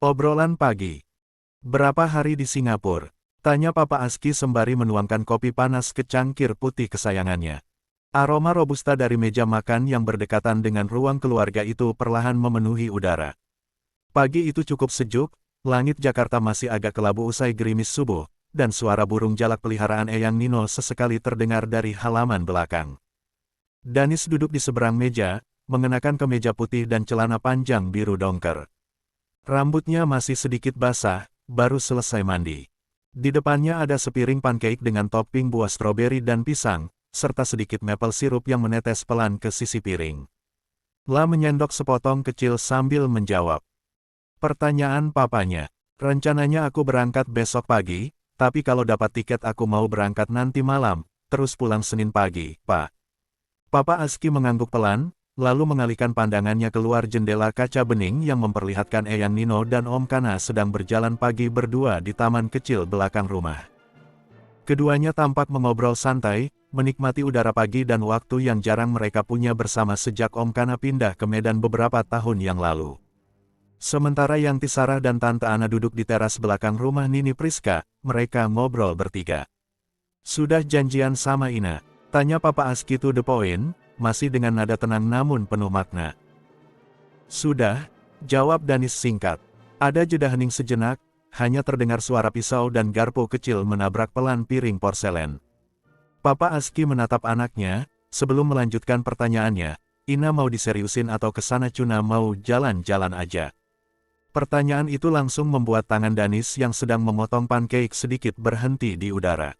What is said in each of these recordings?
Obrolan pagi. Berapa hari di Singapura? Tanya Papa Aski sembari menuangkan kopi panas ke cangkir putih kesayangannya. Aroma robusta dari meja makan yang berdekatan dengan ruang keluarga itu perlahan memenuhi udara. Pagi itu cukup sejuk, langit Jakarta masih agak kelabu usai gerimis subuh, dan suara burung jalak peliharaan Eyang Nino sesekali terdengar dari halaman belakang. Danis duduk di seberang meja, mengenakan kemeja putih dan celana panjang biru dongker. Rambutnya masih sedikit basah, baru selesai mandi. Di depannya ada sepiring pancake dengan topping buah stroberi dan pisang, serta sedikit maple sirup yang menetes pelan ke sisi piring. La menyendok sepotong kecil sambil menjawab. Pertanyaan papanya, rencananya aku berangkat besok pagi, tapi kalau dapat tiket aku mau berangkat nanti malam, terus pulang Senin pagi, Pak. Papa Aski mengangguk pelan, lalu mengalihkan pandangannya keluar jendela kaca bening yang memperlihatkan Eyang Nino dan Om Kana sedang berjalan pagi berdua di taman kecil belakang rumah. Keduanya tampak mengobrol santai, menikmati udara pagi dan waktu yang jarang mereka punya bersama sejak Om Kana pindah ke Medan beberapa tahun yang lalu. Sementara Yanti Sarah dan Tante Ana duduk di teras belakang rumah Nini Priska, mereka ngobrol bertiga. Sudah janjian sama Ina? Tanya Papa Aski to the point, masih dengan nada tenang namun penuh makna. Sudah, jawab Danis singkat. Ada jeda hening sejenak, hanya terdengar suara pisau dan garpu kecil menabrak pelan piring porselen. Papa Aski menatap anaknya, sebelum melanjutkan pertanyaannya, Ina mau diseriusin atau kesana Cuna mau jalan-jalan aja? Pertanyaan itu langsung membuat tangan Danis yang sedang memotong pancake sedikit berhenti di udara.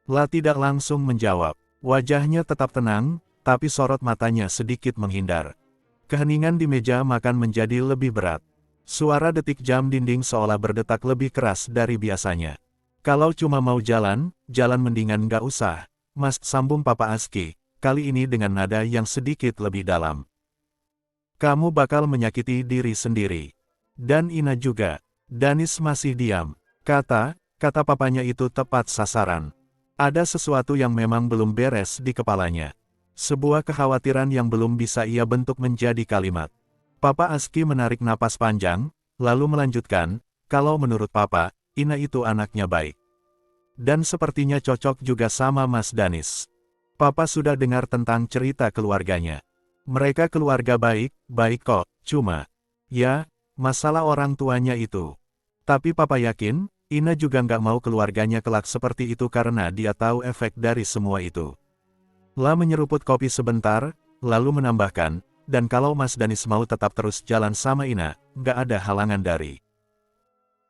La tidak langsung menjawab. Wajahnya tetap tenang, tapi sorot matanya sedikit menghindar. Keheningan di meja makan menjadi lebih berat. Suara detik jam dinding seolah berdetak lebih keras dari biasanya. Kalau cuma mau jalan, jalan mendingan nggak usah, Mas, sambung Papa Aski, kali ini dengan nada yang sedikit lebih dalam. Kamu bakal menyakiti diri sendiri. Dan Ina juga. Danis masih diam. Kata papanya itu tepat sasaran. Ada sesuatu yang memang belum beres di kepalanya. Sebuah kekhawatiran yang belum bisa ia bentuk menjadi kalimat. Papa Aski menarik napas panjang, lalu melanjutkan, kalau menurut Papa, Ina itu anaknya baik. Dan sepertinya cocok juga sama Mas Danis. Papa sudah dengar tentang cerita keluarganya. Mereka keluarga baik kok, cuma, ya, masalah orang tuanya itu. Tapi Papa yakin, Ina juga nggak mau keluarganya kelak seperti itu karena dia tahu efek dari semua itu. La menyeruput kopi sebentar, lalu menambahkan, dan kalau Mas Danis mau tetap terus jalan sama Ina, nggak ada halangan dari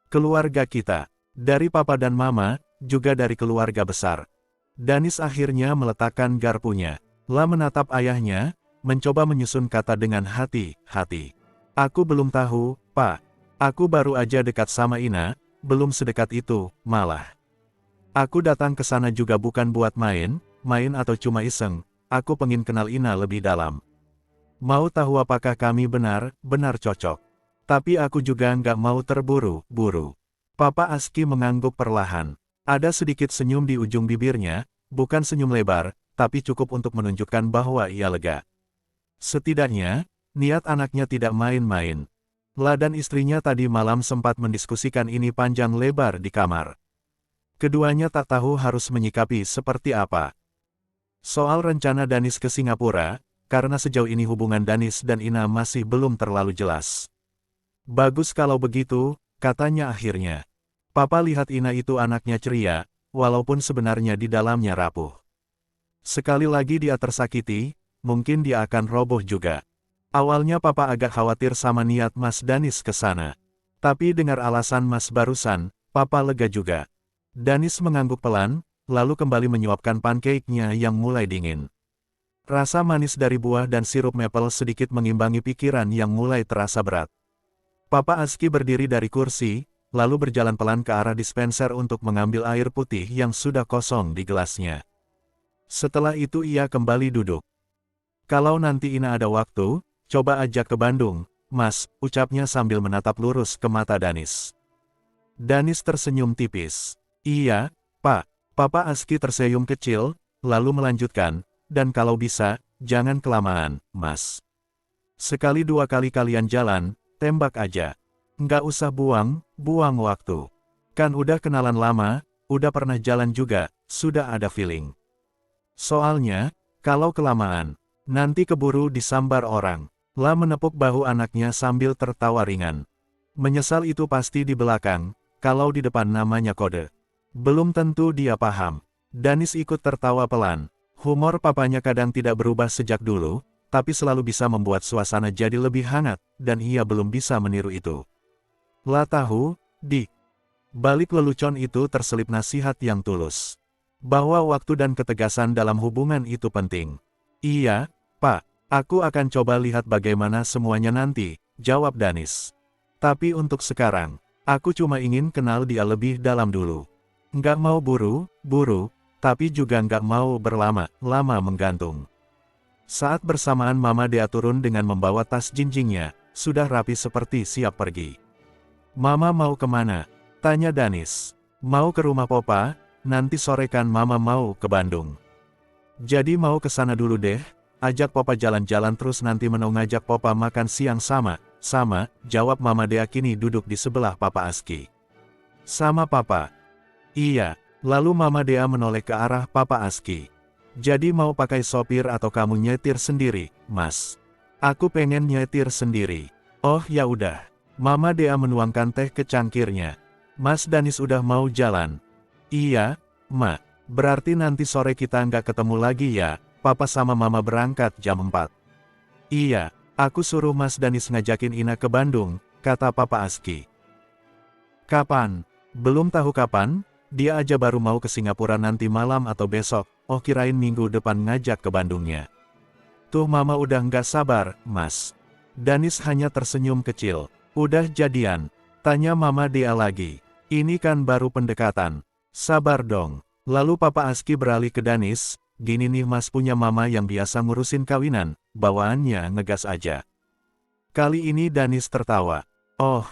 keluarga kita. Dari Papa dan Mama, juga dari keluarga besar. Danis akhirnya meletakkan garpunya. La menatap ayahnya, mencoba menyusun kata dengan hati-hati. Aku belum tahu, Pak. Aku baru aja dekat sama Ina. Belum sedekat itu, malah. Aku datang ke sana juga bukan buat main atau cuma iseng, aku pengen kenal Ina lebih dalam. Mau tahu apakah kami benar-benar cocok. Tapi aku juga nggak mau terburu-buru. Papa Aski mengangguk perlahan. Ada sedikit senyum di ujung bibirnya, bukan senyum lebar, tapi cukup untuk menunjukkan bahwa ia lega. Setidaknya, niat anaknya tidak main-main. La dan istrinya tadi malam sempat mendiskusikan ini panjang lebar di kamar. Keduanya tak tahu harus menyikapi seperti apa. Soal rencana Danis ke Singapura, karena sejauh ini hubungan Danis dan Ina masih belum terlalu jelas. Bagus kalau begitu, katanya akhirnya. Papa lihat Ina itu anaknya ceria, walaupun sebenarnya di dalamnya rapuh. Sekali lagi dia tersakiti, mungkin dia akan roboh juga. Awalnya Papa agak khawatir sama niat Mas Danis ke sana. Tapi dengar alasan Mas barusan, Papa lega juga. Danis mengangguk pelan, lalu kembali menyuapkan pancake-nya yang mulai dingin. Rasa manis dari buah dan sirup maple sedikit mengimbangi pikiran yang mulai terasa berat. Papa Aski berdiri dari kursi, lalu berjalan pelan ke arah dispenser untuk mengambil air putih yang sudah kosong di gelasnya. Setelah itu ia kembali duduk. Kalau nanti Ina ada waktu, coba ajak ke Bandung, Mas, ucapnya sambil menatap lurus ke mata Danis. Danis tersenyum tipis. Iya, Pak. Papa Aski tersenyum kecil, lalu melanjutkan, dan kalau bisa, jangan kelamaan, Mas. Sekali dua kali kalian jalan, tembak aja. Nggak usah buang waktu. Kan udah kenalan lama, udah pernah jalan juga, sudah ada feeling. Soalnya, kalau kelamaan, nanti keburu disambar orang. La menepuk bahu anaknya sambil tertawa ringan. Menyesal itu pasti di belakang, kalau di depan namanya kode. Belum tentu dia paham. Danis ikut tertawa pelan. Humor papanya kadang tidak berubah sejak dulu, tapi selalu bisa membuat suasana jadi lebih hangat, dan ia belum bisa meniru itu. La tahu, di balik lelucon itu terselip nasihat yang tulus. Bahwa waktu dan ketegasan dalam hubungan itu penting. Iya, Pak, aku akan coba lihat bagaimana semuanya nanti, jawab Danis. Tapi untuk sekarang, aku cuma ingin kenal dia lebih dalam dulu. Nggak mau buru-buru, tapi juga nggak mau berlama-lama menggantung. Saat bersamaan Mama Dea turun dengan membawa tas jinjingnya, sudah rapi seperti siap pergi. Mama mau kemana? Tanya Danis. Mau ke rumah Popa, nanti sore kan Mama mau ke Bandung. Jadi mau ke sana dulu deh, ajak Popa jalan-jalan terus nanti mau ngajak Popa makan siang sama, jawab Mama Dea kini duduk di sebelah Papa Aski. Sama Papa. Iya, lalu Mama Dea menoleh ke arah Papa Aski. Jadi mau pakai sopir atau kamu nyetir sendiri, Mas? Aku pengen nyetir sendiri. Oh ya udah. Mama Dea menuangkan teh ke cangkirnya. Mas Danis udah mau jalan. Iya, Ma. Berarti nanti sore kita nggak ketemu lagi ya, Papa sama Mama berangkat jam 4. Iya, aku suruh Mas Danis ngajakin Ina ke Bandung, kata Papa Aski. Kapan? Belum tahu kapan, dia aja baru mau ke Singapura nanti malam atau besok, oh kirain minggu depan ngajak ke Bandungnya. Tuh Mama udah nggak sabar, Mas. Danis hanya tersenyum kecil. Udah jadian? Tanya Mama Dea lagi. Ini kan baru pendekatan. Sabar dong. Lalu Papa Aski beralih ke Danis, gini nih Mas punya Mama yang biasa ngurusin kawinan, bawaannya ngegas aja. Kali ini Danis tertawa. Oh,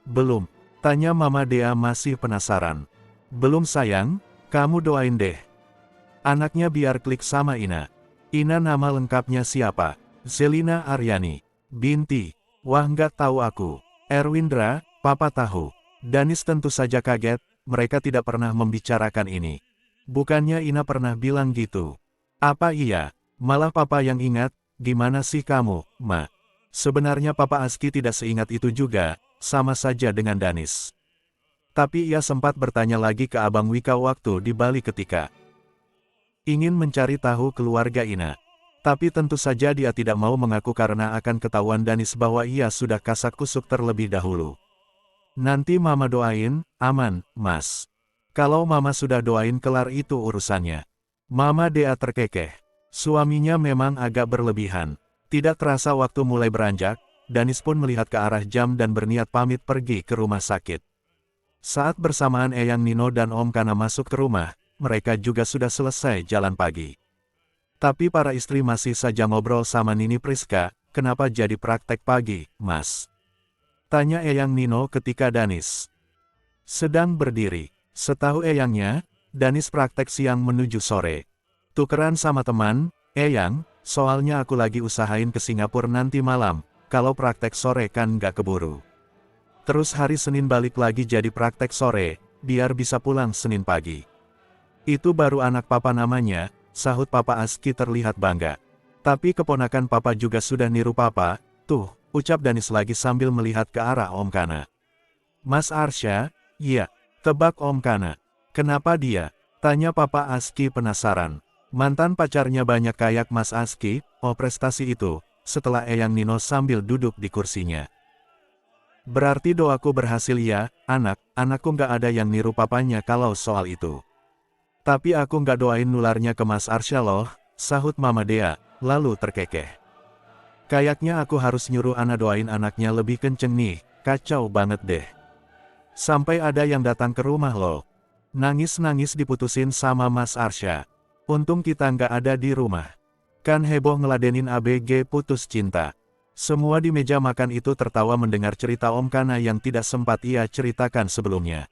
belum. Tanya Mama Dea masih penasaran. Belum sayang, kamu doain deh. Anaknya biar klik sama Ina. Ina nama lengkapnya siapa? Zelina Aryani. Binti. Wah nggak tahu aku. Erwindra, Papa tahu. Danis tentu saja kaget, mereka tidak pernah membicarakan ini. Bukannya Ina pernah bilang gitu. Apa iya? Malah Papa yang ingat, gimana sih kamu, Ma? Sebenarnya Papa Aski tidak seingat itu juga, sama saja dengan Danis. Tapi ia sempat bertanya lagi ke Abang Wika waktu di Bali ketika ingin mencari tahu keluarga Ina. Tapi tentu saja dia tidak mau mengaku karena akan ketahuan Danis bahwa ia sudah kasak kusuk terlebih dahulu. Nanti Mama doain, aman, Mas. Kalau Mama sudah doain kelar itu urusannya. Mama Dea terkekeh. Suaminya memang agak berlebihan. Tidak terasa waktu mulai beranjak, Danis pun melihat ke arah jam dan berniat pamit pergi ke rumah sakit. Saat bersamaan Eyang Nino dan Om Kana masuk ke rumah, mereka juga sudah selesai jalan pagi. Tapi para istri masih saja ngobrol sama Nini Priska, kenapa jadi praktek pagi, Mas? Tanya Eyang Nino ketika Danis sedang berdiri. Setahu Eyangnya, Danis praktek siang menuju sore. Tukeran sama teman, Eyang, soalnya aku lagi usahain ke Singapura nanti malam, kalau praktek sore kan nggak keburu. Terus hari Senin balik lagi jadi praktek sore, biar bisa pulang Senin pagi. Itu baru anak Papa namanya, sahut Papa Aski terlihat bangga. Tapi keponakan Papa juga sudah niru Papa, tuh, ucap Danis lagi sambil melihat ke arah Om Kana. Mas Arsya, iya, tebak Om Kana. Kenapa dia? Tanya Papa Aski penasaran. Mantan pacarnya banyak kayak Mas Aski, oh prestasi itu, setelah Eyang Nino sambil duduk di kursinya. Berarti doaku berhasil ya, anakku nggak ada yang niru papanya kalau soal itu. Tapi aku nggak doain nularnya ke Mas Arsya loh, sahut Mama Dea, lalu terkekeh. Kayaknya aku harus nyuruh Ana doain anaknya lebih kenceng nih, kacau banget deh. Sampai ada yang datang ke rumah loh. Nangis-nangis diputusin sama Mas Arsya. Untung kita nggak ada di rumah. Kan heboh ngeladenin ABG putus cinta. Semua di meja makan itu tertawa mendengar cerita Om Kana yang tidak sempat ia ceritakan sebelumnya.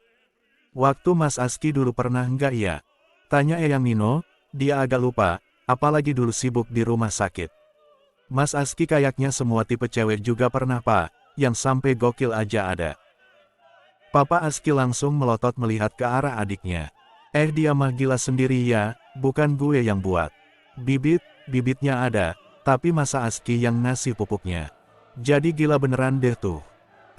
Waktu Mas Aski dulu pernah nggak ya? Tanya Eyang Nino, dia agak lupa, apalagi dulu sibuk di rumah sakit. Mas Aski kayaknya semua tipe cewek juga pernah Pak, yang sampai gokil aja ada. Papa Aski langsung melotot melihat ke arah adiknya. Dia mah gila sendiri ya, bukan gue yang buat. Bibitnya ada, tapi masa Aski yang ngasih pupuknya. Jadi gila beneran deh tuh.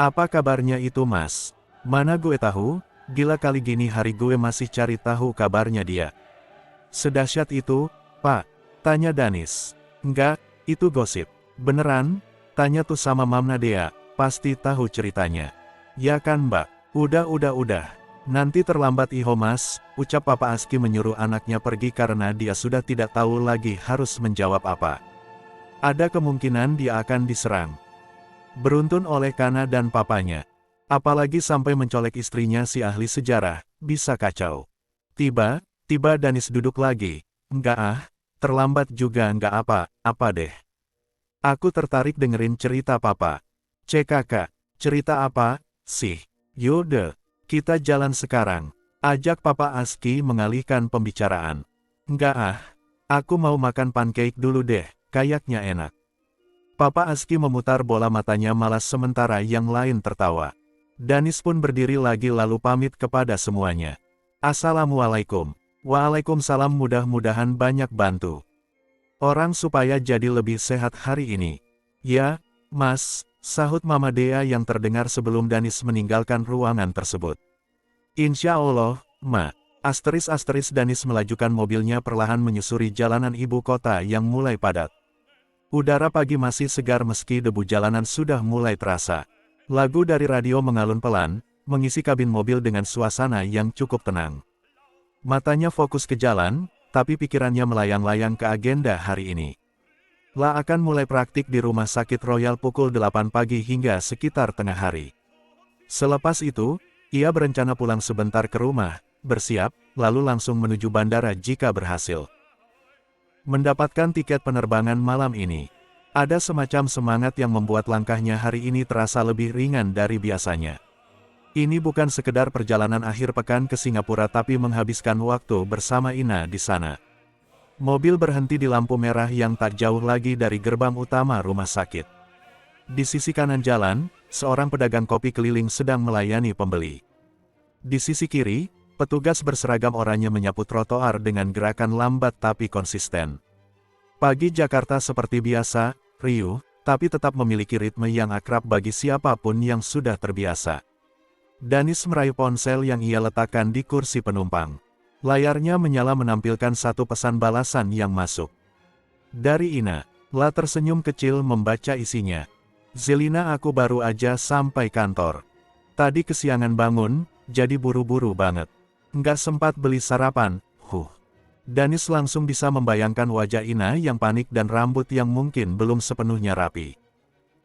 Apa kabarnya itu mas? Mana gue tahu, gila kali gini hari gue masih cari tahu kabarnya dia. Sedahsyat itu, Pak? Tanya Danis. Enggak, itu gosip. Beneran? Tanya tuh sama Mamna Dea, pasti tahu ceritanya. Ya kan mbak? Udah. Nanti terlambat iho mas, ucap Papa Aski menyuruh anaknya pergi karena dia sudah tidak tahu lagi harus menjawab apa. Ada kemungkinan dia akan diserang. Beruntun oleh Kana dan papanya. Apalagi sampai mencolek istrinya si ahli sejarah, bisa kacau. Tiba Danis duduk lagi. Enggak terlambat juga enggak apa deh. Aku tertarik dengerin cerita papa. Kakak, cerita apa sih? Yaudah, kita jalan sekarang. Ajak Papa Aski mengalihkan pembicaraan. Enggak aku mau makan pancake dulu deh, kayaknya enak. Papa Aski memutar bola matanya malas sementara yang lain tertawa. Danis pun berdiri lagi lalu pamit kepada semuanya. Assalamualaikum. Waalaikumsalam, mudah-mudahan banyak bantu orang supaya jadi lebih sehat hari ini. Ya, mas, sahut Mama Dea yang terdengar sebelum Danis meninggalkan ruangan tersebut. Insya Allah, Ma. Asteris Danis melajukan mobilnya perlahan menyusuri jalanan ibu kota yang mulai padat. Udara pagi masih segar meski debu jalanan sudah mulai terasa. Lagu dari radio mengalun pelan, mengisi kabin mobil dengan suasana yang cukup tenang. Matanya fokus ke jalan, tapi pikirannya melayang-layang ke agenda hari ini. La akan mulai praktik di Rumah Sakit Royal pukul 8 pagi hingga sekitar tengah hari. Selepas itu, ia berencana pulang sebentar ke rumah, bersiap, lalu langsung menuju bandara jika berhasil mendapatkan tiket penerbangan malam ini. Ada semacam semangat yang membuat langkahnya hari ini terasa lebih ringan dari biasanya. Ini bukan sekedar perjalanan akhir pekan ke Singapura tapi menghabiskan waktu bersama Ina di sana. Mobil berhenti di lampu merah yang tak jauh lagi dari gerbang utama rumah sakit. Di sisi kanan jalan, seorang pedagang kopi keliling sedang melayani pembeli. Di sisi kiri, petugas berseragam oranye menyapu trotoar dengan gerakan lambat tapi konsisten. Pagi Jakarta seperti biasa, riuh, tapi tetap memiliki ritme yang akrab bagi siapapun yang sudah terbiasa. Danis meraih ponsel yang ia letakkan di kursi penumpang. Layarnya menyala menampilkan satu pesan balasan yang masuk. Dari Ina. La tersenyum kecil membaca isinya. Zelina, aku baru aja sampai kantor. Tadi kesiangan bangun, jadi buru-buru banget. Nggak sempat beli sarapan, Danis langsung bisa membayangkan wajah Ina yang panik dan rambut yang mungkin belum sepenuhnya rapi.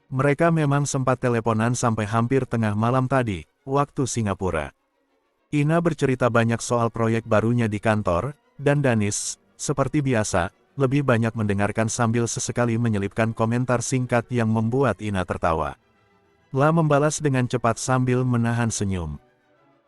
Mereka memang sempat teleponan sampai hampir tengah malam tadi, waktu Singapura. Ina bercerita banyak soal proyek barunya di kantor, dan Danis, seperti biasa, lebih banyak mendengarkan sambil sesekali menyelipkan komentar singkat yang membuat Ina tertawa. La membalas dengan cepat sambil menahan senyum.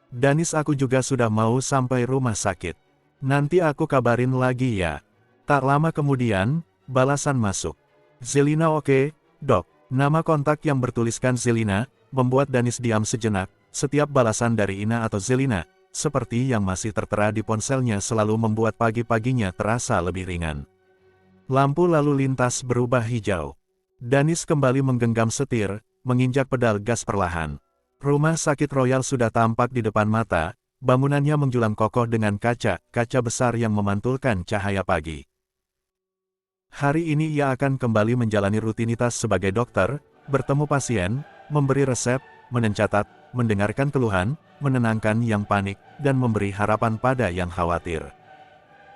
Danis, aku juga sudah mau sampai rumah sakit. Nanti aku kabarin lagi ya. Tak lama kemudian, balasan masuk. Zelina, oke, dok. Nama kontak yang bertuliskan Zelina, membuat Danis diam sejenak. Setiap balasan dari Ina atau Zelina, seperti yang masih tertera di ponselnya selalu membuat pagi-paginya terasa lebih ringan. Lampu lalu lintas berubah hijau. Danis kembali menggenggam setir, menginjak pedal gas perlahan. Rumah Sakit Royal sudah tampak di depan mata, bangunannya menjulang kokoh dengan kaca besar yang memantulkan cahaya pagi. Hari ini ia akan kembali menjalani rutinitas sebagai dokter, bertemu pasien, memberi resep, mencatat, mendengarkan keluhan, menenangkan yang panik, dan memberi harapan pada yang khawatir.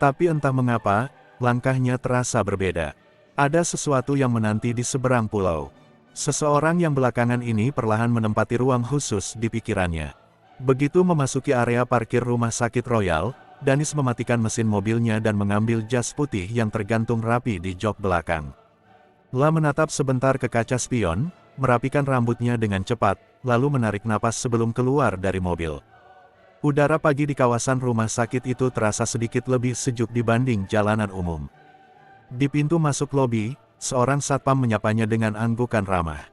Tapi entah mengapa, langkahnya terasa berbeda. Ada sesuatu yang menanti di seberang pulau. Seseorang yang belakangan ini perlahan menempati ruang khusus di pikirannya. Begitu memasuki area parkir Rumah Sakit Royal, Danis mematikan mesin mobilnya dan mengambil jas putih yang tergantung rapi di jok belakang. La menatap sebentar ke kaca spion, merapikan rambutnya dengan cepat, lalu menarik napas sebelum keluar dari mobil. Udara pagi di kawasan rumah sakit itu terasa sedikit lebih sejuk dibanding jalanan umum. Di pintu masuk lobi, seorang satpam menyapanya dengan anggukan ramah.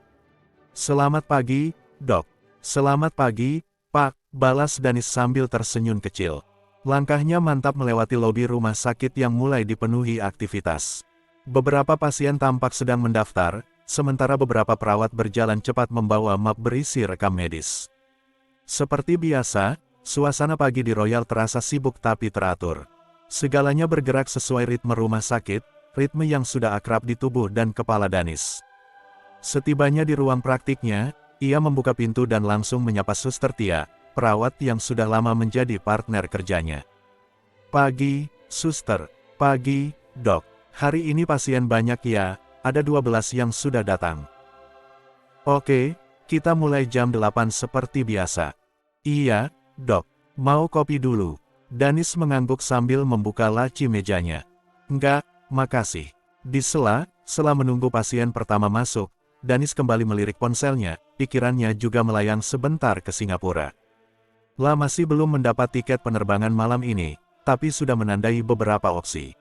Selamat pagi, dok. Selamat pagi, Pak. balas Danis sambil tersenyum kecil. Langkahnya mantap melewati lobi rumah sakit yang mulai dipenuhi aktivitas. Beberapa pasien tampak sedang mendaftar, sementara beberapa perawat berjalan cepat membawa map berisi rekam medis. Seperti biasa, suasana pagi di Royal terasa sibuk tapi teratur. Segalanya bergerak sesuai ritme rumah sakit, ritme yang sudah akrab di tubuh dan kepala Danis. Setibanya di ruang praktiknya, ia membuka pintu dan langsung menyapa Suster Tia, perawat yang sudah lama menjadi partner kerjanya. "Pagi, Suster." "Pagi, Dok. Hari ini pasien banyak ya, ada 12 yang sudah datang." "Oke, kita mulai jam 8 seperti biasa." "Iya, Dok. Mau kopi dulu?" Danis mengangguk sambil membuka laci mejanya. "Enggak, makasih." Di sela menunggu pasien pertama masuk, Danis kembali melirik ponselnya, pikirannya juga melayang sebentar ke Singapura. Masih belum mendapat tiket penerbangan malam ini, tapi sudah menandai beberapa opsi.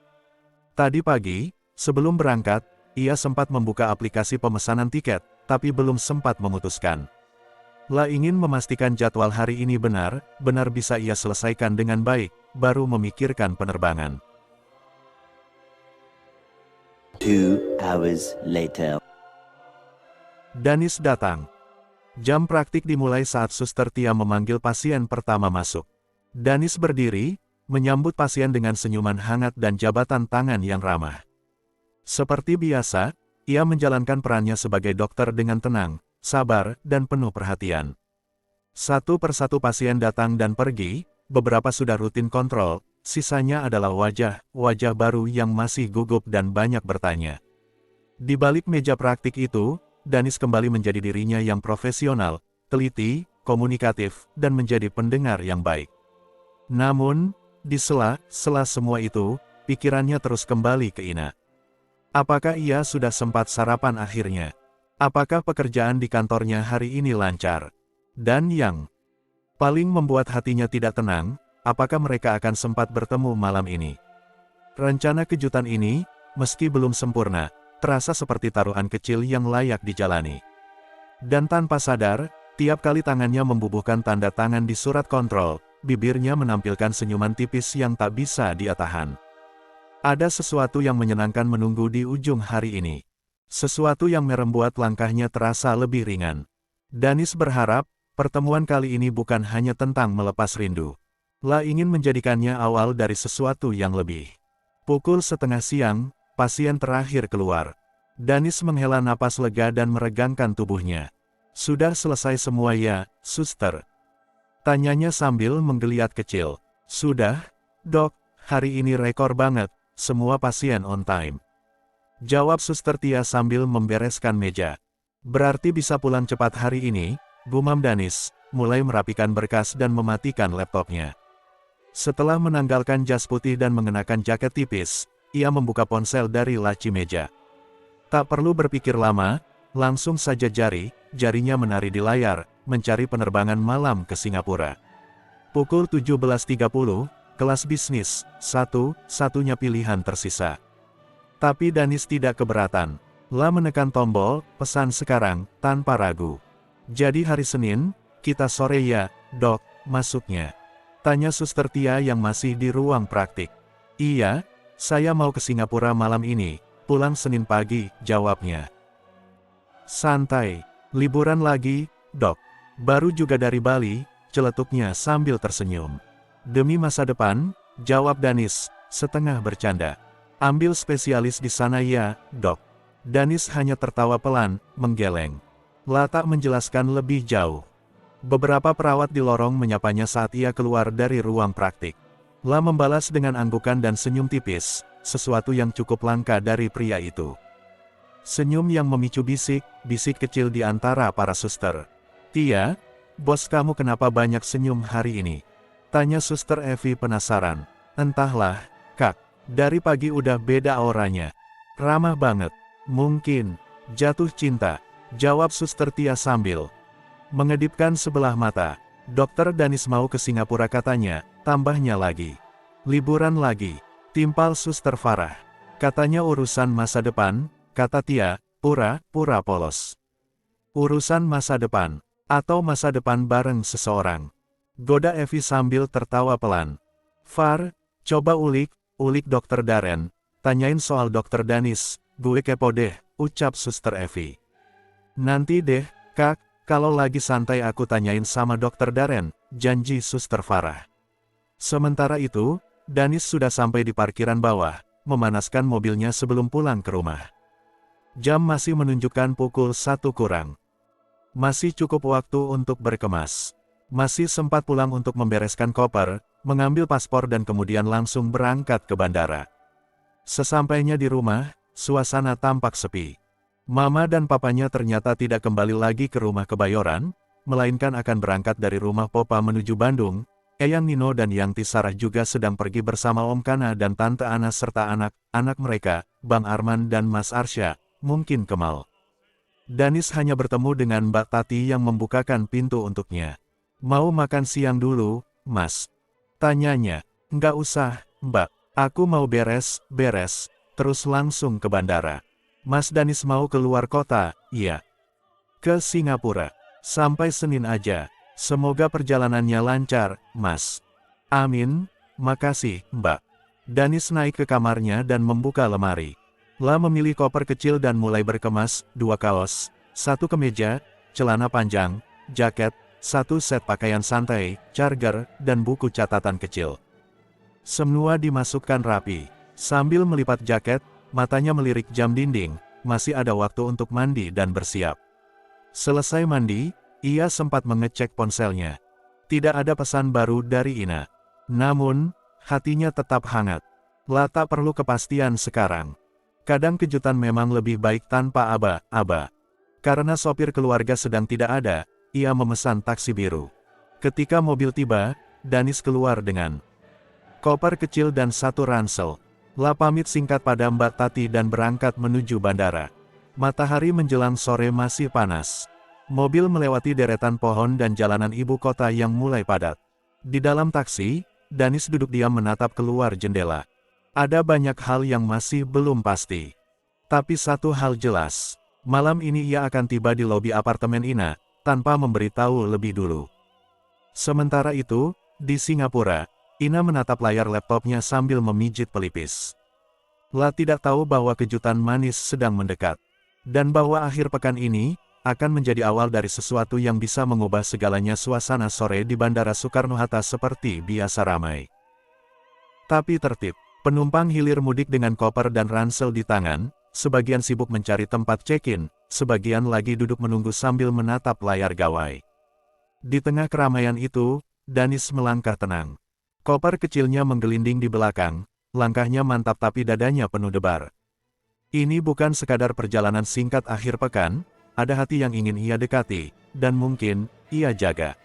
Tadi pagi, sebelum berangkat, ia sempat membuka aplikasi pemesanan tiket, tapi belum sempat memutuskan. Ingin memastikan jadwal hari ini benar bisa ia selesaikan dengan baik, baru memikirkan penerbangan. 2 hours later. Danis datang. Jam praktik dimulai saat Suster Tia memanggil pasien pertama masuk. Danis berdiri, menyambut pasien dengan senyuman hangat dan jabatan tangan yang ramah. Seperti biasa, ia menjalankan perannya sebagai dokter dengan tenang, sabar, dan penuh perhatian. Satu persatu pasien datang dan pergi, beberapa sudah rutin kontrol, sisanya adalah wajah baru yang masih gugup dan banyak bertanya. Di balik meja praktik itu, Danis kembali menjadi dirinya yang profesional, teliti, komunikatif, dan menjadi pendengar yang baik. Namun, di sela semua itu, pikirannya terus kembali ke Ina. Apakah ia sudah sempat sarapan akhirnya? Apakah pekerjaan di kantornya hari ini lancar? Dan yang paling membuat hatinya tidak tenang, apakah mereka akan sempat bertemu malam ini? Rencana kejutan ini, meski belum sempurna, terasa seperti taruhan kecil yang layak dijalani. Dan tanpa sadar, tiap kali tangannya membubuhkan tanda tangan di surat kontrol, bibirnya menampilkan senyuman tipis yang tak bisa dia tahan. Ada sesuatu yang menyenangkan menunggu di ujung hari ini. Sesuatu yang membuat langkahnya terasa lebih ringan. Danis berharap, pertemuan kali ini bukan hanya tentang melepas rindu. Ingin menjadikannya awal dari sesuatu yang lebih. Pukul 5:30 siang, pasien terakhir keluar. Danis menghela napas lega dan meregangkan tubuhnya. "Sudah selesai semua ya, Suster?" tanyanya sambil menggeliat kecil. "Sudah, Dok, hari ini rekor banget, semua pasien on time," jawab Suster Tia sambil membereskan meja. "Berarti bisa pulang cepat hari ini," gumam Danis, mulai merapikan berkas dan mematikan laptopnya. Setelah menanggalkan jas putih dan mengenakan jaket tipis, ia membuka ponsel dari laci meja. Tak perlu berpikir lama, langsung saja jarinya menari di layar, mencari penerbangan malam ke Singapura. Pukul 17.30, kelas bisnis, satu-satunya pilihan tersisa. Tapi Danis tidak keberatan. Menekan tombol, pesan sekarang, tanpa ragu. "Jadi hari Senin, kita sore ya, Dok, masuknya?" tanya Suster Tia yang masih di ruang praktik. "Iya, saya mau ke Singapura malam ini, pulang Senin pagi," jawabnya. "Santai, liburan lagi, Dok. Baru juga dari Bali," celetuknya sambil tersenyum. "Demi masa depan," jawab Danis, setengah bercanda. "Ambil spesialis di sana ya, Dok." Danis hanya tertawa pelan, menggeleng. Tak menjelaskan lebih jauh. Beberapa perawat di lorong menyapanya saat ia keluar dari ruang praktik. Membalas dengan anggukan dan senyum tipis, sesuatu yang cukup langka dari pria itu. Senyum yang memicu bisik kecil di antara para suster. "Tia, bos kamu kenapa banyak senyum hari ini?" tanya Suster Evi penasaran. "Entahlah, Kak, dari pagi udah beda auranya. Ramah banget. Mungkin jatuh cinta," jawab Suster Tia sambil mengedipkan sebelah mata. "Dokter Danis mau ke Singapura katanya," tambahnya lagi. "Liburan lagi," timpal Suster Farah. "Katanya urusan masa depan," kata Tia, pura-pura polos. "Urusan masa depan, atau masa depan bareng seseorang?" Goda Evi sambil tertawa pelan. Far, coba ulik Dokter Darren, tanyain soal Dokter Danis, gue kepo deh, ucap Suster Evi. Nanti deh, Kak, kalau lagi santai aku tanyain sama Dokter Darren, janji Suster Farah. Sementara itu, Danis sudah sampai di parkiran bawah, memanaskan mobilnya sebelum pulang ke rumah. Jam masih menunjukkan pukul 1 kurang. Masih cukup waktu untuk berkemas. Masih sempat pulang untuk membereskan koper, mengambil paspor dan kemudian langsung berangkat ke bandara. Sesampainya di rumah, suasana tampak sepi. Mama dan papanya ternyata tidak kembali lagi ke rumah Kebayoran, melainkan akan berangkat dari rumah Popa menuju Bandung. Eyang Nino dan Yangti Sarah juga sedang pergi bersama Om Kana dan Tante Ana serta anak-anak mereka, Bang Arman dan Mas Arsya, mungkin Kemal. Danis hanya bertemu dengan Mbak Tati yang membukakan pintu untuknya. Mau makan siang dulu, Mas? Tanyanya. Nggak usah, Mbak. Aku mau beres, terus langsung ke bandara. Mas Danis mau keluar kota, iya. Ke Singapura. Sampai Senin aja. Semoga perjalanannya lancar, Mas. Amin, makasih, Mbak. Danis naik ke kamarnya dan membuka lemari. Lah memilih koper kecil dan mulai berkemas, 2 kaos, 1 kemeja, celana panjang, jaket, 1 set pakaian santai, charger, dan buku catatan kecil. Semua dimasukkan rapi. Sambil melipat jaket, matanya melirik jam dinding, masih ada waktu untuk mandi dan bersiap. Selesai mandi, ia sempat mengecek ponselnya. Tidak ada pesan baru dari Ina. Namun, hatinya tetap hangat. Lah tak perlu kepastian sekarang. Kadang kejutan memang lebih baik tanpa aba-aba. Karena sopir keluarga sedang tidak ada, ia memesan taksi biru. Ketika mobil tiba, Danis keluar dengan koper kecil dan 1 ransel. Lah pamit singkat pada Mbak Tati dan berangkat menuju bandara. Matahari menjelang sore masih panas. Mobil melewati deretan pohon dan jalanan ibu kota yang mulai padat. Di dalam taksi, Danis duduk diam menatap keluar jendela. Ada banyak hal yang masih belum pasti. Tapi satu hal jelas, malam ini ia akan tiba di lobi apartemen Ina, tanpa memberitahu lebih dulu. Sementara itu, di Singapura, Ina menatap layar laptopnya sambil memijit pelipis. Lah tidak tahu bahwa kejutan manis sedang mendekat. Dan bahwa akhir pekan ini, akan menjadi awal dari sesuatu yang bisa mengubah segalanya. Suasana sore di Bandara Soekarno-Hatta seperti biasa ramai. Tapi tertib, penumpang hilir mudik dengan koper dan ransel di tangan, sebagian sibuk mencari tempat check-in, sebagian lagi duduk menunggu sambil menatap layar gawai. Di tengah keramaian itu, Danis melangkah tenang. Koper kecilnya menggelinding di belakang, langkahnya mantap tapi dadanya penuh debar. Ini bukan sekadar perjalanan singkat akhir pekan, ada hati yang ingin ia dekati, dan mungkin, ia jaga.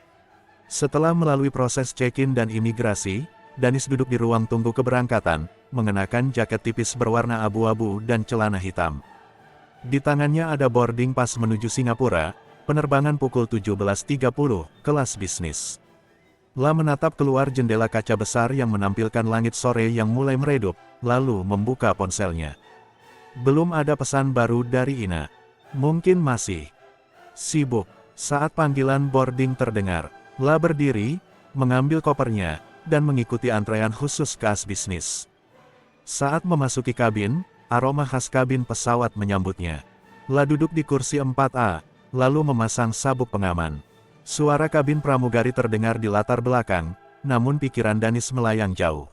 Setelah melalui proses check-in dan imigrasi, Danis duduk di ruang tunggu keberangkatan, mengenakan jaket tipis berwarna abu-abu dan celana hitam. Di tangannya ada boarding pass menuju Singapura, penerbangan pukul 17.30, kelas bisnis. Lah menatap keluar jendela kaca besar yang menampilkan langit sore yang mulai meredup, lalu membuka ponselnya. Belum ada pesan baru dari Ina. Mungkin masih sibuk. Saat panggilan boarding terdengar, Lah berdiri, mengambil kopernya, dan mengikuti antrean khusus kelas bisnis. Saat memasuki kabin, aroma khas kabin pesawat menyambutnya. Lah duduk di kursi 4A, lalu memasang sabuk pengaman. Suara kabin pramugari terdengar di latar belakang, namun pikiran Danis melayang jauh.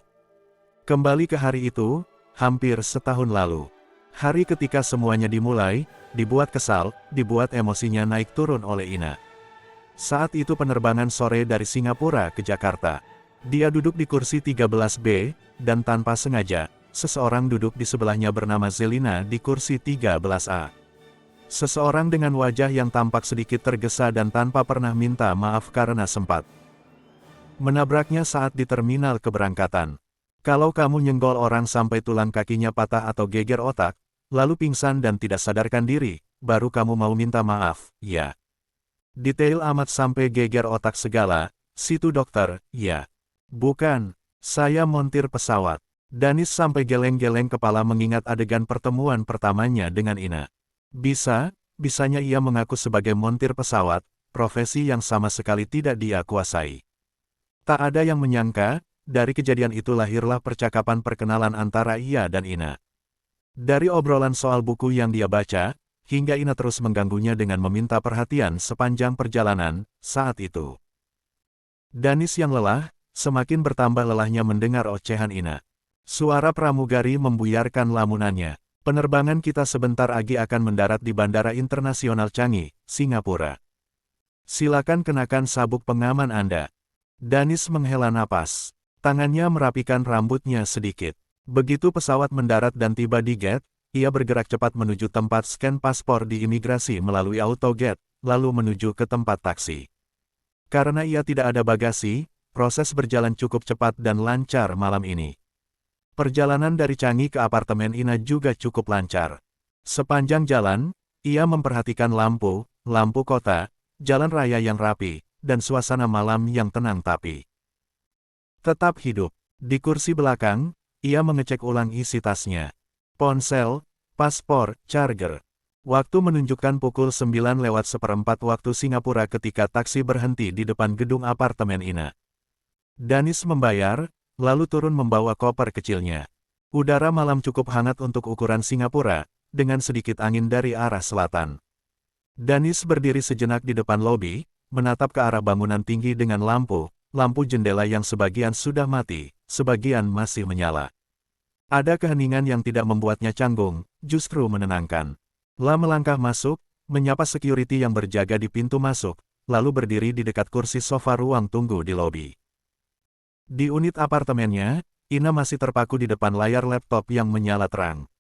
Kembali ke hari itu, hampir setahun lalu. Hari ketika semuanya dimulai, dibuat kesal, dibuat emosinya naik turun oleh Ina. Saat itu penerbangan sore dari Singapura ke Jakarta. Dia duduk di kursi 13B, dan tanpa sengaja, seseorang duduk di sebelahnya bernama Zelina di kursi 13A. Seseorang dengan wajah yang tampak sedikit tergesa dan tanpa pernah minta maaf karena sempat menabraknya saat di terminal keberangkatan. Kalau kamu nyenggol orang sampai tulang kakinya patah atau geger otak, lalu pingsan dan tidak sadarkan diri, baru kamu mau minta maaf, ya. Detail amat sampai geger otak segala, situ dokter, ya. Bukan, saya montir pesawat. Danis sampai geleng-geleng kepala mengingat adegan pertemuan pertamanya dengan Ina. Bisanya ia mengaku sebagai montir pesawat, profesi yang sama sekali tidak dia kuasai. Tak ada yang menyangka, dari kejadian itu lahirlah percakapan perkenalan antara ia dan Ina. Dari obrolan soal buku yang dia baca, hingga Ina terus mengganggunya dengan meminta perhatian sepanjang perjalanan, saat itu. Danis yang lelah, semakin bertambah lelahnya mendengar ocehan Ina. Suara pramugari membuyarkan lamunannya. Penerbangan kita sebentar lagi akan mendarat di Bandara Internasional Changi, Singapura. Silakan kenakan sabuk pengaman Anda. Danis menghela napas. Tangannya merapikan rambutnya sedikit. Begitu pesawat mendarat dan tiba di gate, ia bergerak cepat menuju tempat scan paspor di imigrasi melalui autogate, lalu menuju ke tempat taksi. Karena ia tidak ada bagasi, proses berjalan cukup cepat dan lancar malam ini. Perjalanan dari Changi ke apartemen Ina juga cukup lancar. Sepanjang jalan, ia memperhatikan lampu kota, jalan raya yang rapi, dan suasana malam yang tenang tapi tetap hidup. Di kursi belakang, ia mengecek ulang isi tasnya. Ponsel, paspor, charger. Waktu menunjukkan pukul 9:04 waktu Singapura ketika taksi berhenti di depan gedung apartemen Ina. Danis membayar, lalu turun membawa koper kecilnya. Udara malam cukup hangat untuk ukuran Singapura, dengan sedikit angin dari arah selatan. Danis berdiri sejenak di depan lobi, menatap ke arah bangunan tinggi dengan lampu jendela yang sebagian sudah mati, sebagian masih menyala. Ada keheningan yang tidak membuatnya canggung, justru menenangkan. La melangkah masuk, menyapa security yang berjaga di pintu masuk, lalu berdiri di dekat kursi sofa ruang tunggu di lobi. Di unit apartemennya, Ina masih terpaku di depan layar laptop yang menyala terang.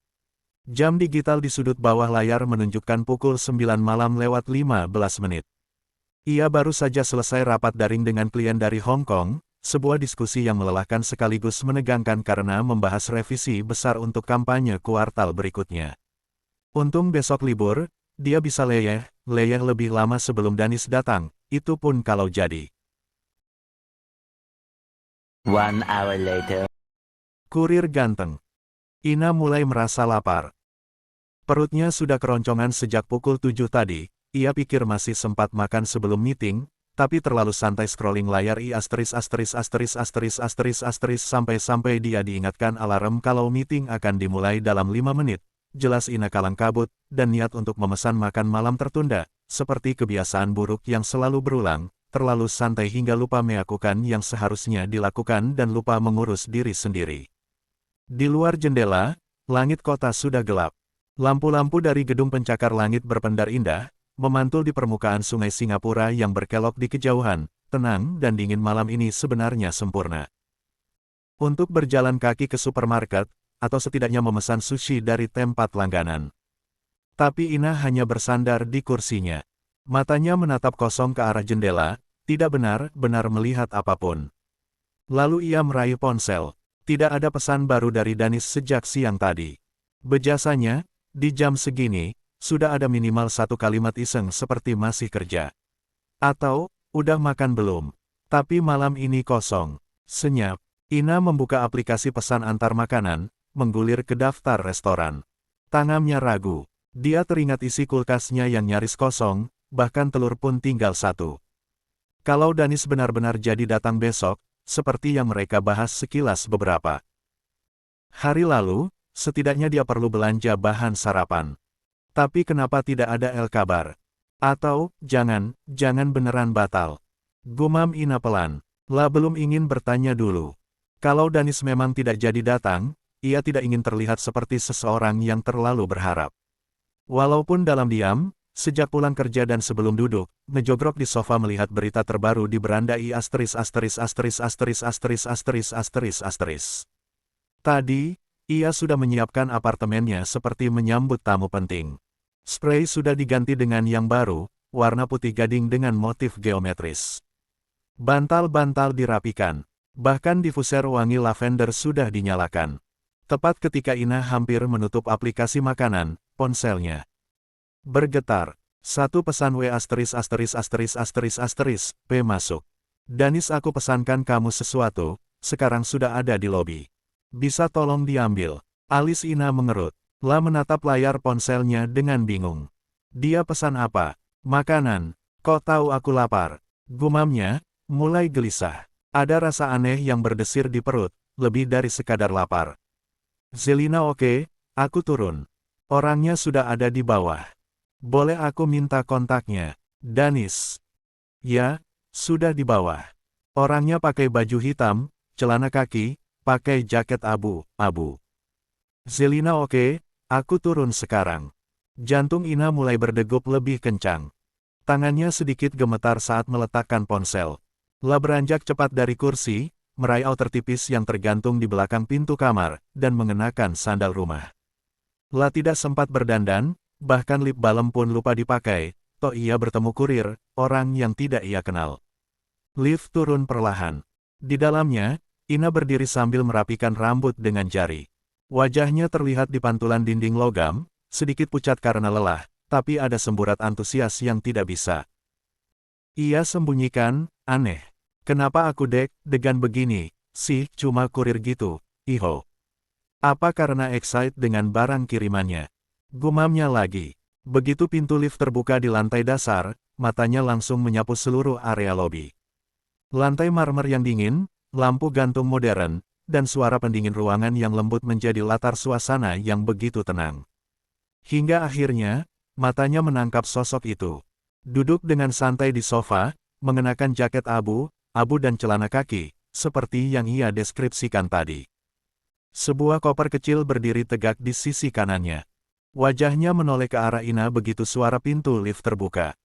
Jam digital di sudut bawah layar menunjukkan pukul 9 malam lewat 15 menit. Ia baru saja selesai rapat daring dengan klien dari Hong Kong, sebuah diskusi yang melelahkan sekaligus menegangkan karena membahas revisi besar untuk kampanye kuartal berikutnya. Untung besok libur, dia bisa leyeh lebih lama sebelum Danis datang, itu pun kalau jadi. 1 hour later. Kurir ganteng. Ina mulai merasa lapar. Perutnya sudah keroncongan sejak pukul 7 tadi, ia pikir masih sempat makan sebelum meeting, tapi terlalu santai scrolling layar sampai-sampai dia diingatkan alarm kalau meeting akan dimulai dalam 5 menit. Jelas Ina kalang kabut, dan niat untuk memesan makan malam tertunda, seperti kebiasaan buruk yang selalu berulang, terlalu santai hingga lupa melakukan yang seharusnya dilakukan dan lupa mengurus diri sendiri. Di luar jendela, langit kota sudah gelap. Lampu-lampu dari gedung pencakar langit berpendar indah, memantul di permukaan sungai Singapura yang berkelok di kejauhan, tenang dan dingin malam ini sebenarnya sempurna. Untuk berjalan kaki ke supermarket, atau setidaknya memesan sushi dari tempat langganan. Tapi Ina hanya bersandar di kursinya. Matanya menatap kosong ke arah jendela, tidak benar-benar melihat apapun. Lalu ia meraih ponsel. Tidak ada pesan baru dari Danis sejak siang tadi. Biasanya, di jam segini, sudah ada minimal satu kalimat iseng seperti masih kerja. Atau, udah makan belum? Tapi malam ini kosong. Senyap. Ina membuka aplikasi pesan antar makanan, menggulir ke daftar restoran. Tangannya ragu. Dia teringat isi kulkasnya yang nyaris kosong, bahkan telur pun tinggal satu. Kalau Danis benar-benar jadi datang besok, seperti yang mereka bahas sekilas beberapa hari lalu, setidaknya dia perlu belanja bahan sarapan. Tapi kenapa tidak ada kabar? Atau, jangan beneran batal. Gumam Ina pelan. La belum ingin bertanya dulu. Kalau Danis memang tidak jadi datang, ia tidak ingin terlihat seperti seseorang yang terlalu berharap. Walaupun dalam diam, sejak pulang kerja dan sebelum duduk, ngejogrok di sofa melihat berita terbaru di beranda Tadi, ia sudah menyiapkan apartemennya seperti menyambut tamu penting. Spray sudah diganti dengan yang baru, warna putih gading dengan motif geometris. Bantal-bantal dirapikan. Bahkan diffuser wangi lavender sudah dinyalakan. Tepat ketika Ina hampir menutup aplikasi makanan, ponselnya bergetar. Satu pesan W** P masuk. Danis, aku pesankan kamu sesuatu, sekarang sudah ada di lobi. Bisa tolong diambil? Alis Ina mengerut. La menatap layar ponselnya dengan bingung. Dia pesan apa? Makanan. Kok tahu aku lapar? Gumamnya, mulai gelisah. Ada rasa aneh yang berdesir di perut, lebih dari sekadar lapar. Zelina oke, aku turun. Orangnya sudah ada di bawah. Boleh aku minta kontaknya? Danis. Ya, sudah di bawah. Orangnya pakai baju hitam, celana kaki, pakai jaket abu-abu. Zelina oke, aku turun sekarang. Jantung Ina mulai berdegup lebih kencang. Tangannya sedikit gemetar saat meletakkan ponsel. La beranjak cepat dari kursi, meraih outer tipis yang tergantung di belakang pintu kamar, dan mengenakan sandal rumah. La tidak sempat berdandan, bahkan lip balm pun lupa dipakai, toh ia bertemu kurir, orang yang tidak ia kenal. Lift turun perlahan. Di dalamnya, Ina berdiri sambil merapikan rambut dengan jari. Wajahnya terlihat di pantulan dinding logam, sedikit pucat karena lelah, tapi ada semburat antusias yang tidak bisa ia sembunyikan. Aneh. Kenapa aku deg-degan begini, sih, cuma kurir gitu, iho. Apa karena excited dengan barang kirimannya? Gumamnya lagi. Begitu pintu lift terbuka di lantai dasar, matanya langsung menyapu seluruh area lobi. Lantai marmer yang dingin, lampu gantung modern, dan suara pendingin ruangan yang lembut menjadi latar suasana yang begitu tenang. Hingga akhirnya, matanya menangkap sosok itu. Duduk dengan santai di sofa, mengenakan jaket abu-abu dan celana kaki, seperti yang ia deskripsikan tadi. Sebuah koper kecil berdiri tegak di sisi kanannya. Wajahnya menoleh ke arah Ina begitu suara pintu lift terbuka.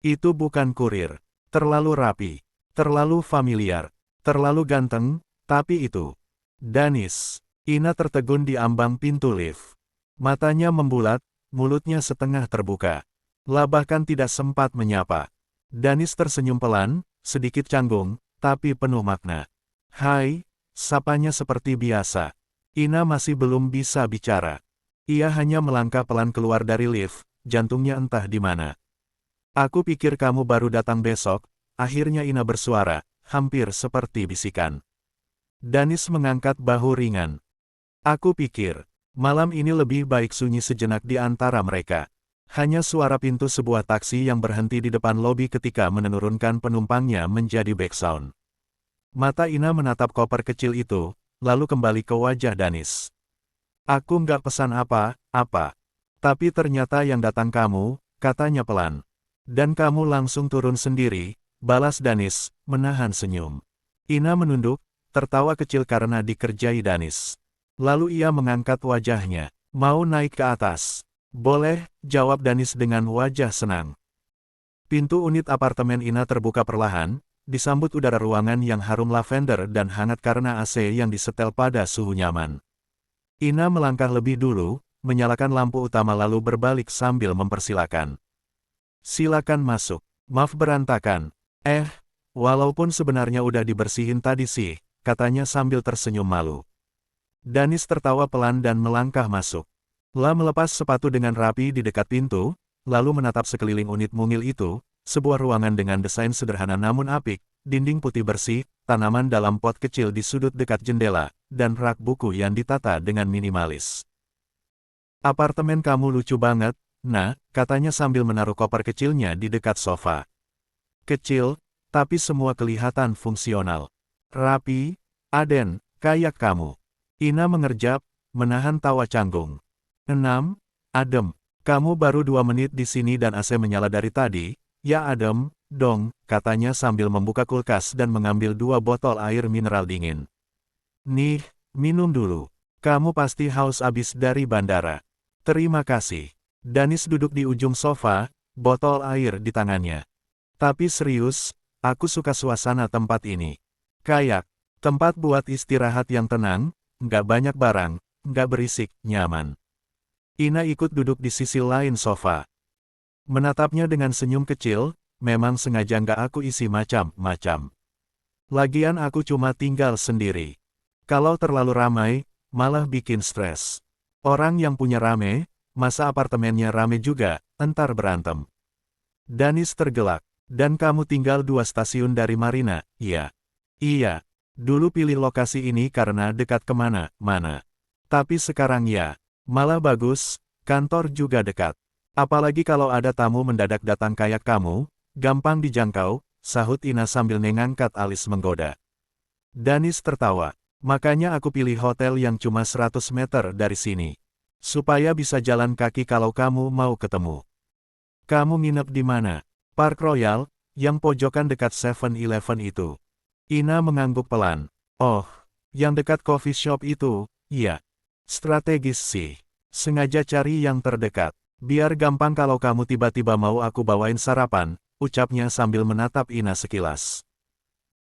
Itu bukan kurir. Terlalu rapi. Terlalu familiar. Terlalu ganteng, tapi itu. Danis. Ina tertegun di ambang pintu lift. Matanya membulat, mulutnya setengah terbuka. La bahkan tidak sempat menyapa. Danis tersenyum pelan, sedikit canggung, tapi penuh makna. Hai, sapanya seperti biasa. Ina masih belum bisa bicara. Ia hanya melangkah pelan keluar dari lift, jantungnya entah di mana. Aku pikir kamu baru datang besok, akhirnya Ina bersuara, hampir seperti bisikan. Danis mengangkat bahu ringan. Aku pikir, malam ini lebih baik sunyi sejenak di antara mereka. Hanya suara pintu sebuah taksi yang berhenti di depan lobi ketika menurunkan penumpangnya menjadi backsound. Mata Ina menatap koper kecil itu, lalu kembali ke wajah Danis. Aku nggak pesan apa-apa. Tapi ternyata yang datang kamu, katanya pelan. Dan kamu langsung turun sendiri, balas Danis, menahan senyum. Ina menunduk, tertawa kecil karena dikerjai Danis. Lalu ia mengangkat wajahnya, mau naik ke atas. Boleh, jawab Danis dengan wajah senang. Pintu unit apartemen Ina terbuka perlahan, disambut udara ruangan yang harum lavender dan hangat karena AC yang disetel pada suhu nyaman. Ina melangkah lebih dulu, menyalakan lampu utama lalu berbalik sambil mempersilakan. Silakan masuk. Maaf berantakan. Walaupun sebenarnya udah dibersihin tadi sih, katanya sambil tersenyum malu. Danis tertawa pelan dan melangkah masuk. La melepas sepatu dengan rapi di dekat pintu, lalu menatap sekeliling unit mungil itu, sebuah ruangan dengan desain sederhana namun apik, dinding putih bersih, tanaman dalam pot kecil di sudut dekat jendela, dan rak buku yang ditata dengan minimalis. Apartemen kamu lucu banget, nah, katanya sambil menaruh koper kecilnya di dekat sofa. Kecil, tapi semua kelihatan fungsional. Rapi, aden, kayak kamu. Ina mengerjap, menahan tawa canggung. 6. Adem. Kamu baru 2 menit di sini dan AC menyala dari tadi, ya adem, dong, katanya sambil membuka kulkas dan mengambil 2 botol air mineral dingin. Nih, minum dulu. Kamu pasti haus abis dari bandara. Terima kasih. Danis duduk di ujung sofa, botol air di tangannya. Tapi serius, aku suka suasana tempat ini. Kayak tempat buat istirahat yang tenang, nggak banyak barang, nggak berisik, nyaman. Ina ikut duduk di sisi lain sofa. Menatapnya dengan senyum kecil, memang sengaja nggak aku isi macam-macam. Lagian aku cuma tinggal sendiri. Kalau terlalu ramai, malah bikin stres. Orang yang punya rame, masa apartemennya rame juga, entar berantem. Danis tergelak. Dan kamu tinggal 2 stasiun dari Marina, iya? Iya. Dulu pilih lokasi ini karena dekat kemana-mana. Tapi sekarang ya. Malah bagus, kantor juga dekat. Apalagi kalau ada tamu mendadak datang kayak kamu, gampang dijangkau, sahut Ina sambil mengangkat alis menggoda. Danis tertawa. Makanya aku pilih hotel yang cuma 100 meter dari sini. Supaya bisa jalan kaki kalau kamu mau ketemu. Kamu nginep di mana? Park Royal, yang pojokan dekat 7-Eleven itu. Ina mengangguk pelan. Oh, yang dekat coffee shop itu, iya. Strategis sih. Sengaja cari yang terdekat. Biar gampang kalau kamu tiba-tiba mau aku bawain sarapan, ucapnya sambil menatap Ina sekilas.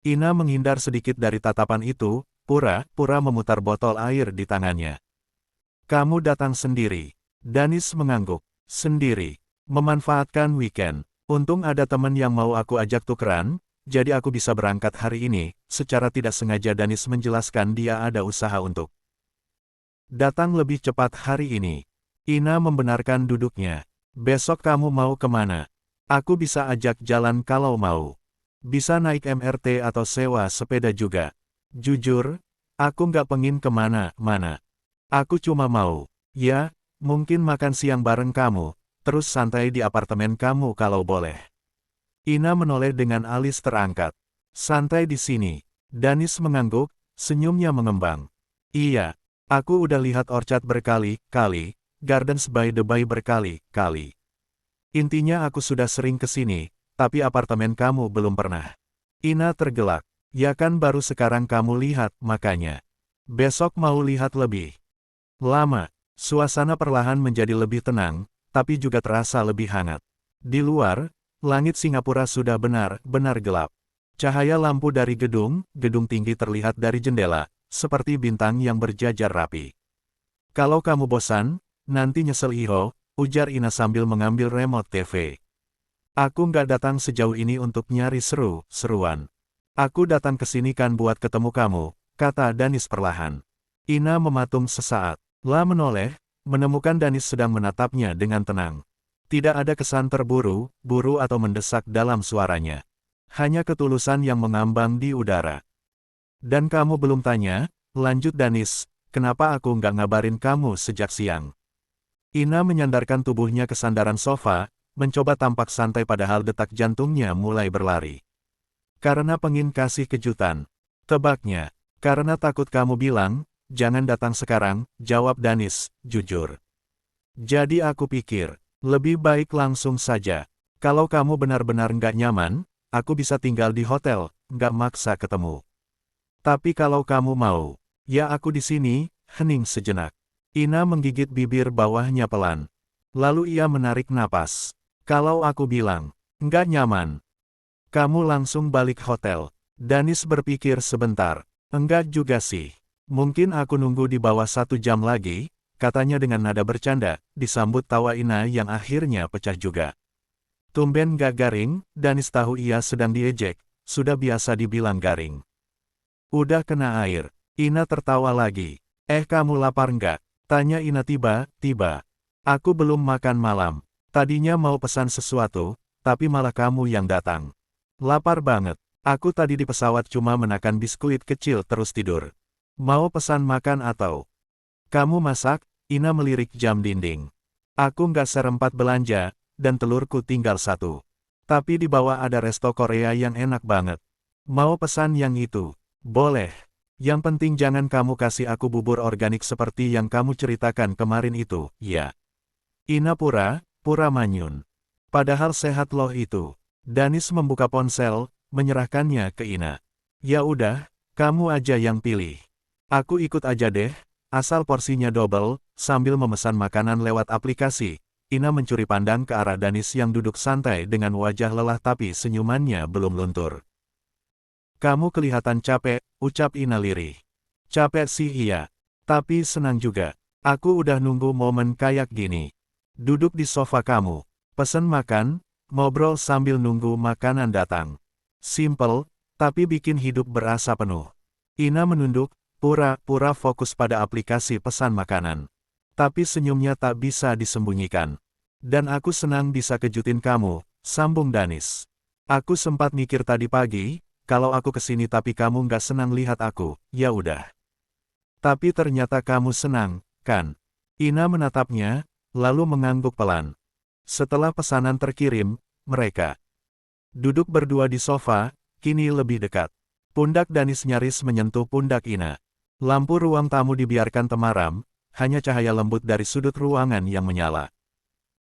Ina menghindar sedikit dari tatapan itu, pura-pura memutar botol air di tangannya. Kamu datang sendiri. Danis mengangguk. Sendiri. Memanfaatkan weekend. Untung ada teman yang mau aku ajak tukeran, jadi aku bisa berangkat hari ini. Secara tidak sengaja Danis menjelaskan dia ada usaha untuk datang lebih cepat hari ini. Ina membenarkan duduknya. Besok kamu mau kemana? Aku bisa ajak jalan kalau mau. Bisa naik MRT atau sewa sepeda juga. Jujur, aku nggak pengin kemana-mana. Aku cuma mau, ya, mungkin makan siang bareng kamu, terus santai di apartemen kamu kalau boleh. Ina menoleh dengan alis terangkat. Santai di sini. Danis mengangguk, senyumnya mengembang. Iya, aku udah lihat Orchard berkali-kali, Gardens by the Bay berkali-kali. Intinya aku sudah sering ke sini, tapi apartemen kamu belum pernah. Ina tergelak. Ya kan baru sekarang kamu lihat, makanya. Besok mau lihat lebih lama. Suasana perlahan menjadi lebih tenang, tapi juga terasa lebih hangat. Di luar, langit Singapura sudah benar-benar gelap. Cahaya lampu dari gedung tinggi terlihat dari jendela, seperti bintang yang berjajar rapi. Kalau kamu bosan, nanti nyesel Iho, ujar Ina sambil mengambil remote TV. Aku nggak datang sejauh ini untuk nyari seru-seruan. Aku datang ke sini kan buat ketemu kamu, kata Danis perlahan. Ina mematung sesaat. La menoleh, menemukan Danis sedang menatapnya dengan tenang. Tidak ada kesan terburu-buru atau mendesak dalam suaranya. Hanya ketulusan yang mengambang di udara. Dan kamu belum tanya, lanjut Danis, kenapa aku nggak ngabarin kamu sejak siang? Ina menyandarkan tubuhnya ke sandaran sofa, mencoba tampak santai padahal detak jantungnya mulai berlari. Karena pengin kasih kejutan. Tebaknya, karena takut kamu bilang, jangan datang sekarang, jawab Danis, jujur. Jadi aku pikir, lebih baik langsung saja. Kalau kamu benar-benar nggak nyaman, aku bisa tinggal di hotel, nggak maksa ketemu. Tapi kalau kamu mau, ya aku di sini, hening sejenak. Ina menggigit bibir bawahnya pelan. Lalu ia menarik napas. Kalau aku bilang, nggak nyaman, kamu langsung balik hotel. Danis berpikir sebentar. Enggak juga sih. Mungkin aku nunggu di bawah 1 jam lagi, katanya dengan nada bercanda, disambut tawa Ina yang akhirnya pecah juga. Tumben gak garing, Danis tahu ia sedang diejek, sudah biasa dibilang garing. Udah kena air. Ina tertawa lagi. Kamu lapar nggak? Tanya Ina tiba-tiba. Aku belum makan malam. Tadinya mau pesan sesuatu, tapi malah kamu yang datang. Lapar banget. Aku tadi di pesawat cuma menakan biskuit kecil terus tidur. Mau pesan makan atau? Kamu masak? Ina melirik jam dinding. Aku nggak serempat belanja, dan telurku tinggal 1. Tapi di bawah ada resto Korea yang enak banget. Mau pesan yang itu? Boleh. Yang penting jangan kamu kasih aku bubur organik seperti yang kamu ceritakan kemarin itu, ya. Ina pura manyun. Padahal sehat loh itu. Danis membuka ponsel, menyerahkannya ke Ina. Ya udah, kamu aja yang pilih. Aku ikut aja deh, asal porsinya double. Sambil memesan makanan lewat aplikasi, Ina mencuri pandang ke arah Danis yang duduk santai dengan wajah lelah tapi senyumannya belum luntur. Kamu kelihatan capek, ucap Ina lirih. Capek sih iya, tapi senang juga. Aku udah nunggu momen kayak gini. Duduk di sofa kamu, pesen makan, ngobrol sambil nunggu makanan datang. Simple, tapi bikin hidup berasa penuh. Ina menunduk, pura-pura fokus pada aplikasi pesan makanan. Tapi senyumnya tak bisa disembunyikan. Dan aku senang bisa kejutin kamu, sambung Danis. Aku sempat mikir tadi pagi, kalau aku kesini tapi kamu nggak senang lihat aku, ya udah. Tapi ternyata kamu senang, kan? Ina menatapnya, lalu mengangguk pelan. Setelah pesanan terkirim, mereka duduk berdua di sofa, kini lebih dekat. Pundak Danis nyaris menyentuh pundak Ina. Lampu ruang tamu dibiarkan temaram, hanya cahaya lembut dari sudut ruangan yang menyala.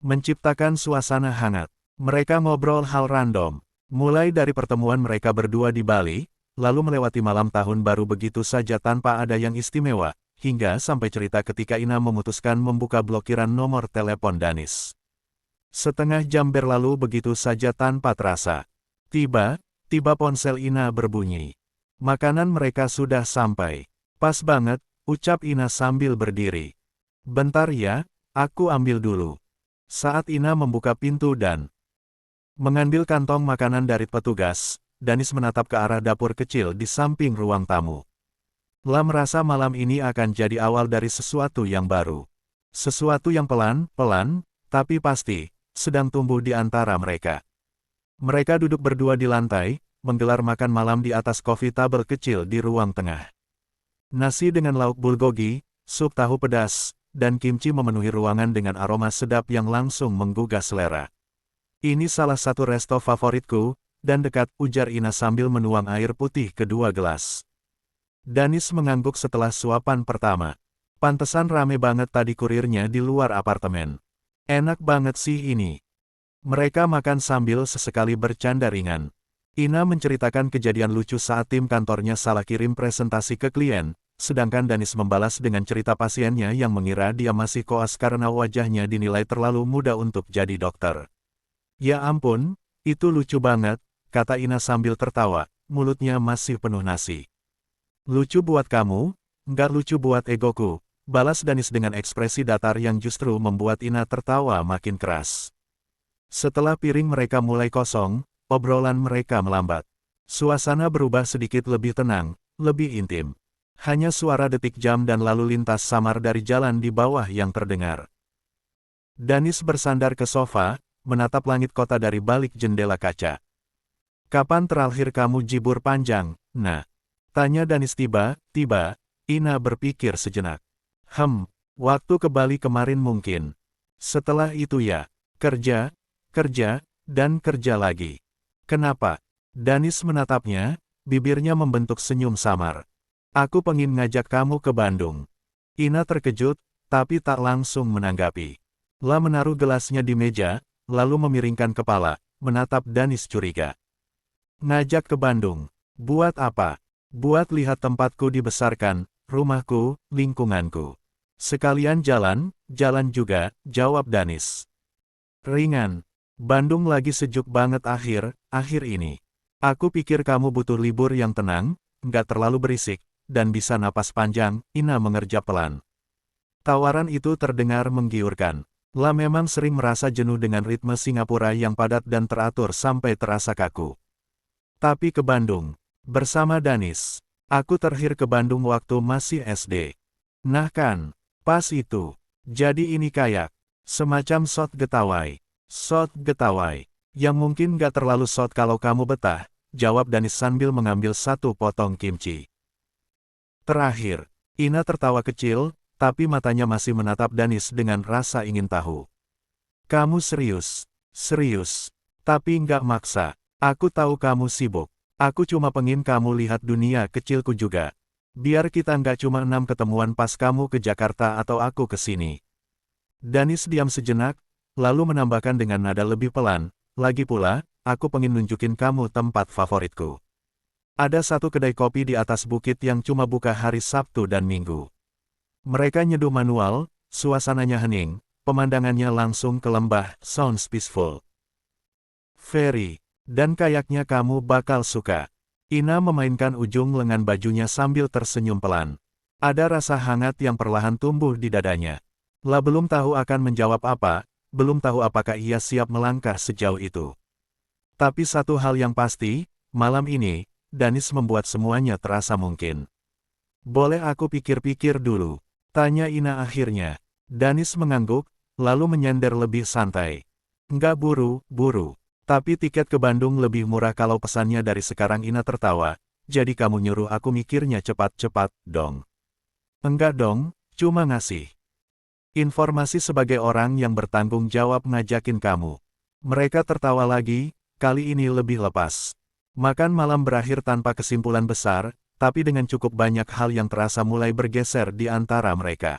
Menciptakan suasana hangat. Mereka ngobrol hal random. Mulai dari pertemuan mereka berdua di Bali, lalu melewati malam tahun baru begitu saja tanpa ada yang istimewa, hingga sampai cerita ketika Ina memutuskan membuka blokiran nomor telepon Danis. Setengah jam berlalu begitu saja tanpa terasa. Tiba ponsel Ina berbunyi. Makanan mereka sudah sampai. Pas banget, ucap Ina sambil berdiri. Bentar ya, aku ambil dulu. Saat Ina membuka pintu dan mengambil kantong makanan dari petugas, Danis menatap ke arah dapur kecil di samping ruang tamu. La merasa malam ini akan jadi awal dari sesuatu yang baru. Sesuatu yang pelan-pelan, tapi pasti, sedang tumbuh di antara mereka. Mereka duduk berdua di lantai, menggelar makan malam di atas coffee table kecil di ruang tengah. Nasi dengan lauk bulgogi, sup tahu pedas, dan kimchi memenuhi ruangan dengan aroma sedap yang langsung menggugah selera. Ini salah satu resto favoritku, dan dekat, ujar Ina sambil menuang air putih kedua gelas. Danis mengangguk setelah suapan pertama. Pantesan rame banget tadi kurirnya di luar apartemen. Enak banget sih ini. Mereka makan sambil sesekali bercanda ringan. Ina menceritakan kejadian lucu saat tim kantornya salah kirim presentasi ke klien, sedangkan Danis membalas dengan cerita pasiennya yang mengira dia masih koas karena wajahnya dinilai terlalu muda untuk jadi dokter. Ya ampun, itu lucu banget, kata Ina sambil tertawa, mulutnya masih penuh nasi. Lucu buat kamu, nggak lucu buat egoku, balas Danis dengan ekspresi datar yang justru membuat Ina tertawa makin keras. Setelah piring mereka mulai kosong, obrolan mereka melambat. Suasana berubah sedikit lebih tenang, lebih intim. Hanya suara detik jam dan lalu lintas samar dari jalan di bawah yang terdengar. Danis bersandar ke sofa, menatap langit kota dari balik jendela kaca. Kapan terakhir kamu jibur panjang, Nah? Tanya Danis tiba-tiba. Ina berpikir sejenak. Waktu ke Bali kemarin mungkin. Setelah itu ya, kerja, dan kerja lagi. Kenapa? Danis menatapnya, bibirnya membentuk senyum samar. Aku pengen ngajak kamu ke Bandung. Ina terkejut, tapi tak langsung menanggapi. La menaruh gelasnya di meja, lalu memiringkan kepala, menatap Danis curiga. Ngajak ke Bandung? Buat apa? Buat lihat tempatku dibesarkan, rumahku, lingkunganku. Sekalian jalan juga, jawab Danis. Ringan. Bandung lagi sejuk banget akhir ini. Aku pikir kamu butuh libur yang tenang, nggak terlalu berisik, dan bisa napas panjang, Ina mengerjap pelan. Tawaran itu terdengar menggiurkan. La memang sering merasa jenuh dengan ritme Singapura yang padat dan teratur sampai terasa kaku. Tapi ke Bandung. Bersama Danis. Aku terakhir ke Bandung waktu masih SD. Nah kan, pas itu. Jadi ini kayak semacam shot getaway. Shot getaway. Yang mungkin gak terlalu shot kalau kamu betah, jawab Danis sambil mengambil satu potong kimchi. Terakhir, Ina tertawa kecil, tapi matanya masih menatap Danis dengan rasa ingin tahu. Kamu serius? Serius. Tapi nggak maksa. Aku tahu kamu sibuk. Aku cuma pengen kamu lihat dunia kecilku juga. Biar kita nggak cuma 6 ketemuan pas kamu ke Jakarta atau aku ke sini. Danis diam sejenak, lalu menambahkan dengan nada lebih pelan, lagi pula, aku pengen nunjukin kamu tempat favoritku. Ada satu kedai kopi di atas bukit yang cuma buka hari Sabtu dan Minggu. Mereka nyeduh manual, suasananya hening, pemandangannya langsung ke lembah, sounds peaceful. Very. Dan kayaknya kamu bakal suka. Ina memainkan ujung lengan bajunya sambil tersenyum pelan. Ada rasa hangat yang perlahan tumbuh di dadanya. La belum tahu akan menjawab apa, belum tahu apakah ia siap melangkah sejauh itu. Tapi satu hal yang pasti, malam ini, Danis membuat semuanya terasa mungkin. Boleh aku pikir-pikir dulu? Tanya Ina akhirnya. Danis mengangguk, lalu menyender lebih santai. Nggak buru-buru. Tapi tiket ke Bandung lebih murah kalau pesannya dari sekarang. Ina tertawa. Jadi kamu nyuruh aku mikirnya cepat-cepat, dong? Enggak dong, cuma ngasih informasi sebagai orang yang bertanggung jawab ngajakin kamu. Mereka tertawa lagi, kali ini lebih lepas. Makan malam berakhir tanpa kesimpulan besar, tapi dengan cukup banyak hal yang terasa mulai bergeser di antara mereka.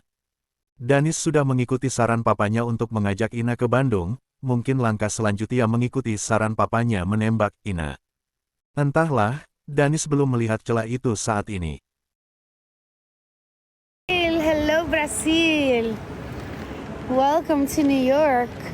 Danis sudah mengikuti saran papanya untuk mengajak Ina ke Bandung, mungkin langkah selanjutnya mengikuti saran papanya menembak Ina. Entahlah, Danis belum melihat celah itu saat ini. Hello Brazil. Welcome to New York.